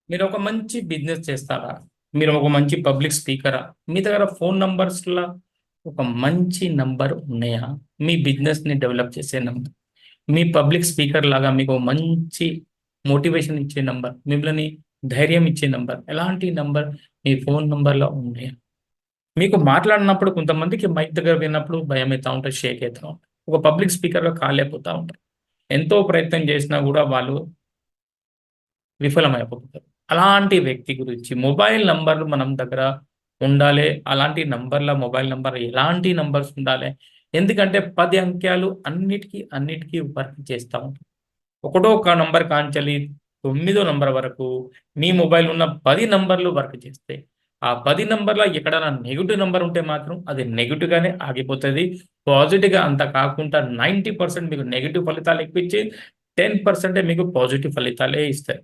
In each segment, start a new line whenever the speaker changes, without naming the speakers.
మీరు ఒక మంచి బిజినెస్ చేస్తారా? మీరు ఒక మంచి పబ్లిక్ స్పీకరా? మీ దగ్గర ఫోన్ నంబర్స్‌ల ఒక మంచి నంబర్ ఉన్నాయా? మీ బిజినెస్‌ని డెవలప్ చేసే నంబర్. మీ పబ్లిక్ స్పీకర్ లాగా మీకు మంచి మోటివేషన్ ఇచ్చే నంబర్, మిమ్మల్ని ధైర్యం ఇచ్చే నంబర్, ఎలాంటి నంబర్ మీ ఫోన్ నంబర్‌లో ఉన్నాయా? మీకు మాట్లాడినప్పుడు కొంతమందికి మైక్ దగ్గర విన్నప్పుడు భయమైతా ఉంటది, షేక్ అయితా ఉంటది. ఒక పబ్లిక్ స్పీకర్‌గా కాలేకపోతా ఉంటారు. ఎంతో ప్రయత్నం చేసినా గూడా వాళ్ళు విఫలమైపోతారు. అలాంటి వ్యక్తి గురించి మొబైల్ నంబర్‌లు మనం దగ్గర ఉండాలే. అలాంటి నంబర్‌ల మొబైల్ నంబర్ ఎలాంటి నంబర్స్ ఉండాలే? ఎందుకంటే 10 అంకెలు అన్నిటికి వర్క్ చేస్తా ఉంటాయి. ఒకటో నంబర్ కాంచెలి తొమ్మిదో నంబర్ వరకు మీ మొబైల్ ఉన్న 10 నంబర్‌లు వర్క్ చేస్తాయి. ఆ 10 నంబర్‌ల ఎక్కడైనా నెగెటివ్ నంబర్ ఉంటే మాత్రం అది నెగెటివ్‌గానే ఆగిపోతది. పాజిటివ్‌గా అంత కాకుండా 90% మీకు నెగెటివ్ ఫలితాలు ఇప్పించి 10% మీకు పాజిటివ్ ఫలితాలే ఇస్తాయి.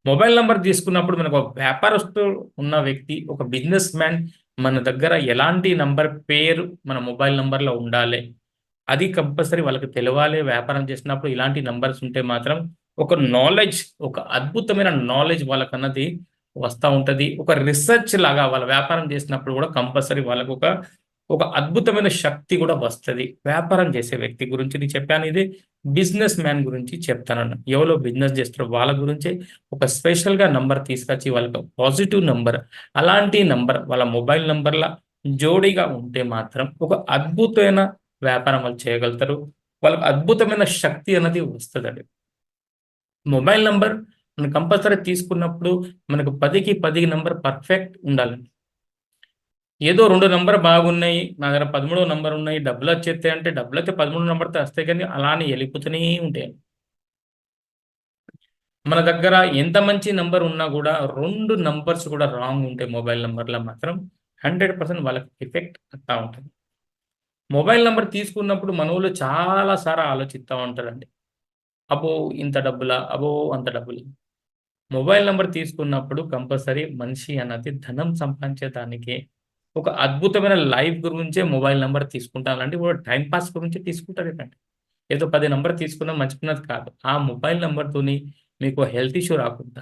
మొబైల్ నంబర్ తీసుకున్నప్పుడు మనకు ఒక వ్యాపారస్తు ఉన్న వ్యక్తి, ఒక బిజినెస్ మ్యాన్ మన దగ్గర ఎలాంటి నంబర్ పేరు మన మొబైల్ నంబర్‌లో ఉండాలే. అది కంపల్సరీ వాళ్ళకి తెలవాలే. వ్యాపారం చేసినప్పుడు ఇలాంటి నంబర్స్ ఉంటే మాత్రం ఒక నాలెడ్జ్, ఒక అద్భుతమైన నాలెడ్జ్ వాళ్ళకన్నది వస్తా ఉంటది. ఒక రిసర్చ్ లాగా వాళ్ళ వ్యాపారం చేసినప్పుడు కూడా కంపల్సరీ ఒక అద్భుతమైన శక్తి కూడా వస్తది. వ్యాపారం చేసే వ్యక్తి గురించి నేను చెప్పాను ఇది. బిజినెస్ మ్యాన్ గురించి చెప్తానన్న. ఎవలో బిజినెస్ చేస్తారో వాళ్ళ గురించే ఒక స్పెషల్‌గా నంబర్ తీసుకొచ్చి వాళ్ళకి పాజిటివ్ నంబర్, అలాంటి నంబర్ వాళ్ళ మొబైల్ నంబర్‌ల జోడీగా ఉంటే మాత్రం ఒక అద్భుతమైన వ్యాపారం వాళ్ళు చేయగలుగుతారు. వాళ్ళకి అద్భుతమైన శక్తి అన్నది వస్తదండి. మొబైల్ నంబర్ మనం కంపల్సరీ తీసుకున్నప్పుడు మనకు 10కి 10 నంబర్ పర్ఫెక్ట్ ఉండాలండి. ఏదో 2 నంబర్ బాగున్నాయి. నా దగ్గర 13 నంబర్ ఉన్నాయి. డబ్బులొచ్చేత్తాయి అంటే డబ్బులైతే 13 నంబర్‌తో వస్తాయి కానీ అలానే ఎళ్ళిపోతూనే ఉంటాయి. మన దగ్గర ఎంత మంచి నంబర్ ఉన్నా గూడా 2 నంబర్స్ కూడా రాంగ్ ఉంటే మొబైల్ నంబర్‌ల మాత్రం 100% వాళ్ళకి ఎఫెక్ట్ అవుతా ఉంటది. మొబైల్ నంబర్ తీసుకున్నప్పుడు మనోళ్ళు చాలా సార్లు ఆలోచిస్తా ఉంటారండి. అబ్బో! ఇంత డబ్బులా? అబ్బో! అంత డబ్బులా? మొబైల్ నంబర్ తీసుకున్నప్పుడు కంపల్సరీ మనిషి అన్నది ధనం సంపాదించేదానికే, ఒక అద్భుతమైన లైఫ్ గురించే మొబైల్ నంబర్ తీసుకుంటానండి. ఓ టైమ్ పాస్ గురించి తీసుకుంటారేంటండి. ఏదో 10 నంబర్ తీసుకున్నాం మంచిగున్నది కాదు. ఆ మొబైల్ నంబర్‌తోని మీకు హెల్త్ ఇష్యూ రాకుండా,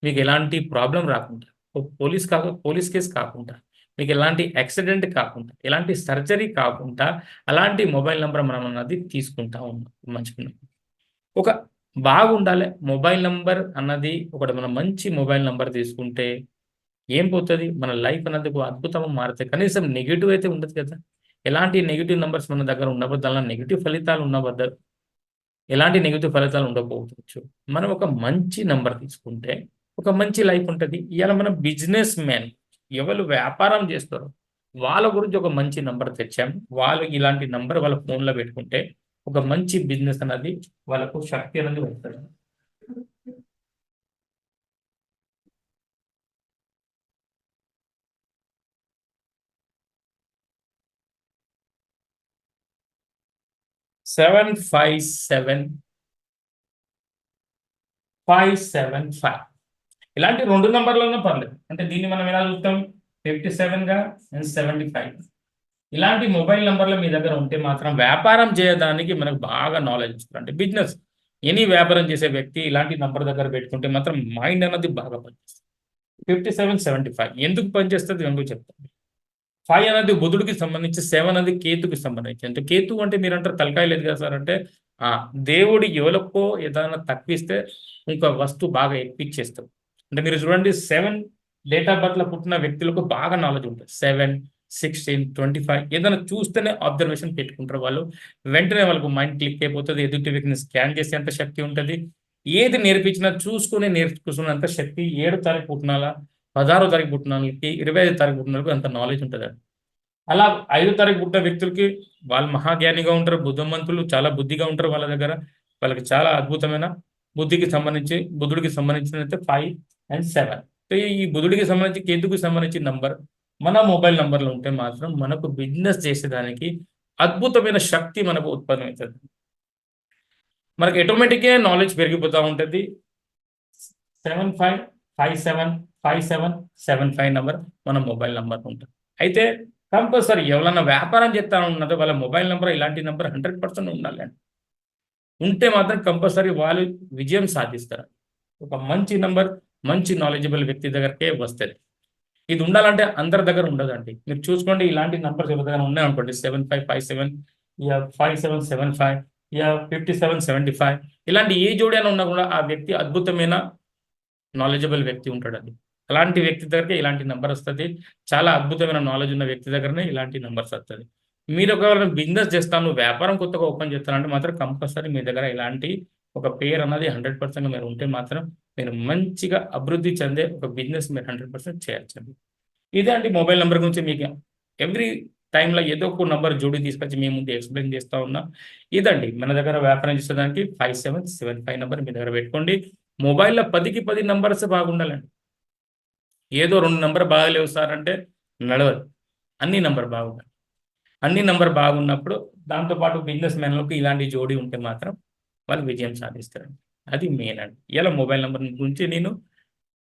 మీకెలాంటి ప్రాబ్లమ్ రాకుండా, పోలీస్ కేస్ కాకుండా, మీకెలాంటి యాక్సిడెంట్ కాకుండా, ఎలాంటి సర్జరీ కాకుండా, అలాంటి మొబైల్ నంబర్ మనం అన్నది తీసుకుంటా ఉన్నాం మంచిగున్నది. ఒక బాగుండాలే. మొబైల్ నంబర్ అన్నది ఒకటి మనం మంచి మొబైల్ నంబర్ తీసుకుంటే ఏం పోతది? మన లైఫ్ అన్నది ఒక అద్భుతంగా మారుతది. కనీసం నెగెటివ్ అయితే ఉండదు కదా! ఎలాంటి నెగెటివ్ నంబర్స్ మన దగ్గర ఉండబోదు. దానిలో నెగెటివ్ ఫలితాలు ఉండబోదు. ఎలాంటి నెగెటివ్ ఫలితాలు ఉండకపోవచ్చు. మనం ఒక మంచి నంబర్ తీసుకుంటే ఒక మంచి లైఫ్ ఉంటది. ఇయాల మనం బిజినెస్ మ్యాన్ ఎవరు వ్యాపారం చేస్తారో వాళ్ళ గురించి ఒక మంచి నంబర్ తెచ్చాం. వాళ్ళు ఇలాంటి నంబర్ వాళ్ళ ఫోన్‌లో పెట్టుకుంటే ఒక మంచి బిజినెస్ అన్నది వాళ్ళకు శక్తి అనేది వస్తది. 757, 575 ఇలాంటి 2 నంబర్‌లన్నా పర్లేదు. అంటే దీన్ని మనం ఎలా చూస్తాం 57గా అండ్ 75 ఇలాంటి మొబైల్ నంబర్‌లు మీ దగ్గర ఉంటే మాత్రం వ్యాపారం చేయడానికి మనకు బాగా నాలెడ్జ్ వస్తది. అంటే బిజినెస్ ఎనీ వ్యాపారం చేసే వ్యక్తి ఇలాంటి నంబర్ దగ్గర పెట్టుకుంటే మాత్రం మైండ్ అన్నది బాగా పనిచేస్తది. 57, 75 ఎందుకు పనిచేస్తది ఎందుకు చెప్తాను. 5 అనేది బుధుడికి సంబంధించి, 7 అనేది కేతుకి సంబంధించి. అంటే కేతు అంటే మీరంటారు తలకాయ లేదు కదా సార్ అంటే, ఆ! దేవుడు ఎవలకో ఏదైనా తక్కువిస్తే ఇంకో వస్తువు బాగా ఎక్కిచ్చేస్తాడు. అంటే మీరు చూడండి 7 డేట్ ఆఫ్ బర్త్‌లో పుట్టిన వ్యక్తులకు బాగా నాలెడ్జ్ ఉంటది. 7, 16, 25 ఏదైనా చూస్తేనే అబ్జర్వేషన్ పెట్టుకుంటారు వాళ్ళు. వెంటనే వాళ్ళకి మైండ్ క్లిక్ అయిపోతది. ఎదుటి వ్యక్తిని స్కాన్ చేసేంత శక్తి ఉంటది. ఏది నేర్పించినా చూసుకొని నేర్చుకునేంత శక్తి 7 తారీఖు పుట్టినాల, 16 తారీఖు పుట్టినోళ్ళకి, 25 తారీఖు పుట్టినోళ్ళకి అంత నాలెడ్జ్ ఉంటదండి. అలా 5 తారీఖు పుట్టిన వ్యక్తులకి వాళ్ళు మహాజ్ఞానిగా ఉంటారు. బుద్ధిమంతులు చాలా బుద్ధిగా ఉంటారు వాళ్ళ దగ్గర. వాళ్ళకి చాలా అద్భుతమైన బుద్ధికి సంబంధించి బుధుడికి సంబంధించినదైతే 5 అండ్ 7. సో, ఈ బుధుడికి సంబంధించి, కేతువుకి సంబంధించిన నంబర్ మన మొబైల్ నంబర్‌లో ఉంటే మాత్రం మనకు బిజినెస్ చేసేదానికి అద్భుతమైన శక్తి మనకు ఉత్పన్నమైతది. మనకు ఆటోమేటిక్‌గా నాలెడ్జ్ పెరిగిపోతా ఉంటది. 75, 57, 5775 నంబర్ మన మొబైల్ నంబర్ ఉంటది. అయితే కంపల్సరీ ఎవలన్నా వ్యాపారం చేత్తా ఉన్నదో వాళ్ళ మొబైల్ నంబర్ ఇలాంటి నంబర్ 100% ఉండాలండి. ఉంటే మాత్రం కంపల్సరీ వాళ్ళు విజయం సాధిస్తారు. ఒక మంచి నంబర్ మంచి నాలెడ్జబుల్ వ్యక్తి దగ్గరకే వస్తుంది. ఇది ఉండాలంటే అందరి దగ్గర ఉండదండి. మీరు చూసుకోండి, ఇలాంటి నంబర్స్ ఎవరి దగ్గర ఉన్నాయనుకోండి, 7557, 5775, 5775, ఇలాంటి ఏ జోడి అని ఉన్నా కూడా ఆ వ్యక్తి అద్భుతమైన నాలెడ్జబుల్ వ్యక్తి ఉంటాడండి. అలాంటి వ్యక్తి దగ్గరకే ఇలాంటి నంబర్ వస్తుంది. చాలా అద్భుతమైన నాలెడ్జ్ ఉన్న వ్యక్తి దగ్గరనే ఇలాంటి నంబర్స్ వస్తుంది. మీరు ఒకవేళ బిజినెస్ చేస్తాను, వ్యాపారం కొత్తగా ఓపెన్ చేస్తానంటే మాత్రం కంపల్సరీ మీ దగ్గర ఇలాంటి ఒక పేరు అన్నది 100% మీరు ఉంటే మాత్రం మీరు మంచిగా అభివృద్ధి చెందే ఒక బిజినెస్ మీరు 100% చేయొచ్చండి. ఇదే అండి మొబైల్ నెంబర్ గురించి మీకు ఎవ్రీ టైంలో ఏదో ఒక నంబర్ జోడి తీసుకొచ్చి మీ ముందు ఎక్స్ప్లెయిన్ చేస్తా ఉన్నా. ఇదండి మన దగ్గర వ్యాపారం చేసేదానికి 5775 నెంబర్ మీ దగ్గర పెట్టుకోండి. మొబైల్లో 10కి 10 నంబర్స్ బాగుండాలండి. ఏదో 2 నంబర్ బాగలేవు సార్ అంటే నడవదు. అన్ని నంబర్ బాగుండాలి. అన్ని నంబర్ బాగున్నప్పుడు దాంతోపాటు బిజినెస్ మ్యాన్‌లకు ఇలాంటి జోడీ ఉంటే మాత్రం వాళ్ళు విజయం సాధిస్తారండి. అది మెయిన్ అండి. ఇలా మొబైల్ నంబర్ గురించి నేను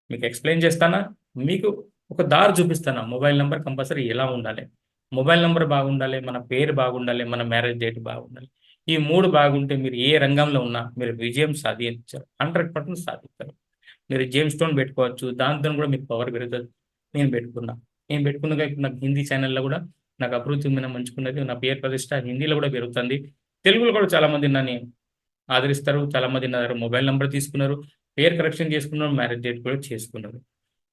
మీకు ఎక్స్‌ప్లెయిన్ చేస్తానా, మీకు ఒక దారి చూపిస్తాను. మొబైల్ నంబర్ కంపల్సరీ ఎలా ఉండాలి. మొబైల్ నంబర్ బాగుండాలి, మన పేరు బాగుండాలి, మన మ్యారేజ్ డేట్ బాగుండాలి. ఈ 3 బాగుంటే మీరు ఏ రంగంలో ఉన్నా మీరు విజయం సాధించారు. 100% సాధిస్తారు. మీరు జేమ్స్ స్టోన్ పెట్టుకోవచ్చు. దాంతోని కూడా మీకు పవర్ పెరుగుతది. నేను పెట్టుకున్నా. నేను పెట్టుకున్నాక ఇప్పుడు నాకు హిందీ ఛానెల్‌లో కూడా నాకు అభివృద్ధి మంచిగున్నది. నా పేరు ప్రతిష్ట హిందీలో కూడా పెరుగుతుంది. తెలుగులో కూడా చాలామంది నన్ను ఆదరిస్తారు. చాలామంది నా దగ్గర మొబైల్ నంబర్ తీసుకున్నారు. పేరు కరెక్షన్ చేసుకున్నారు. మ్యారేజ్ డేట్ కూడా చేసుకున్నారు.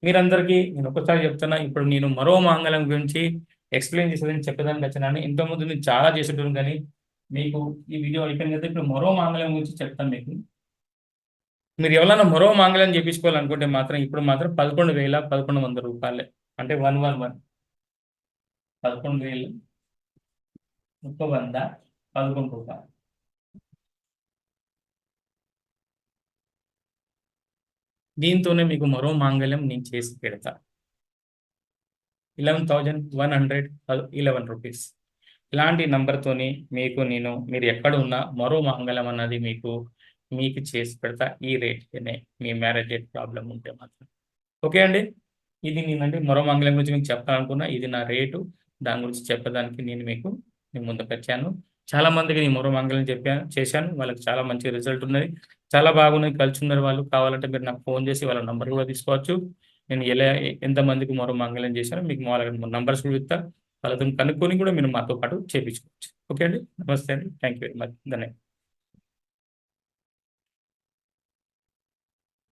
మీరందరికీ నేను ఒక్కసారి చెప్తున్నా. ఇప్పుడు నేను మరో మాంగళ్యం గురించి ఎక్స్‌ప్లెయిన్ చేసేదని చెప్పడానికి వచ్చానండి. ఇంతకుముందు నేను చాలా చేసేటోన్ని కానీ మీకు ఈ వీడియో అయిపోయింది కదా! ఇప్పుడు మరో మాంగళ్యం గురించి చెప్తాను మీకు. మీరు ఎవరైనా మరో మాంగళ్యం చేపించుకోవాలనుకుంటే మాత్రం ఇప్పుడు మాత్రం 11,1100 రూపాయలే. అంటే 111 11,100 11 రూపాయలు. దీంతోనే మీకు మరో మాంగళ్యం నేను చేసి పెడతా. 11,111 రూపీస్. ఇలాంటి నంబర్‌తోని మీరు ఎక్కడ ఉన్నా మరో మాంగళ్యం అన్నది మీకు చేసి పెడతా. ఈ రేట్‌లోనే మీ మ్యారేజ్ డేట్ ప్రాబ్లమ్ ఉంటే మాత్రం. ఓకే అండి. ఇది నేనండి మరో మంగళం గురించి మీకు చెప్పాలనుకున్నా. ఇది నా రేటు. దాని గురించి చెప్పడానికి మీ ముందుకొచ్చాను. చాలా మందికి నేను మరో మంగళం చేశాను. వాళ్ళకి చాలా మంచి రిజల్ట్ ఉన్నది. చాలా బాగున్నది. కలిసున్నారు వాళ్ళు. కావాలంటే మీరు నాకు ఫోన్ చేసి వాళ్ళ నంబర్ కూడా తీసుకోవచ్చు. నేను ఎంతమందికి మరో మంగళం చేశానో మీకు నంబర్స్ కూడా ఇస్తా. వాళ్ళతోని కనుక్కొని కూడా మీరు మాతో పాటు చేపించుకోవచ్చు. ఓకే అండి. నమస్తే అండి. Thank you very much. ధన్యవాదాలు.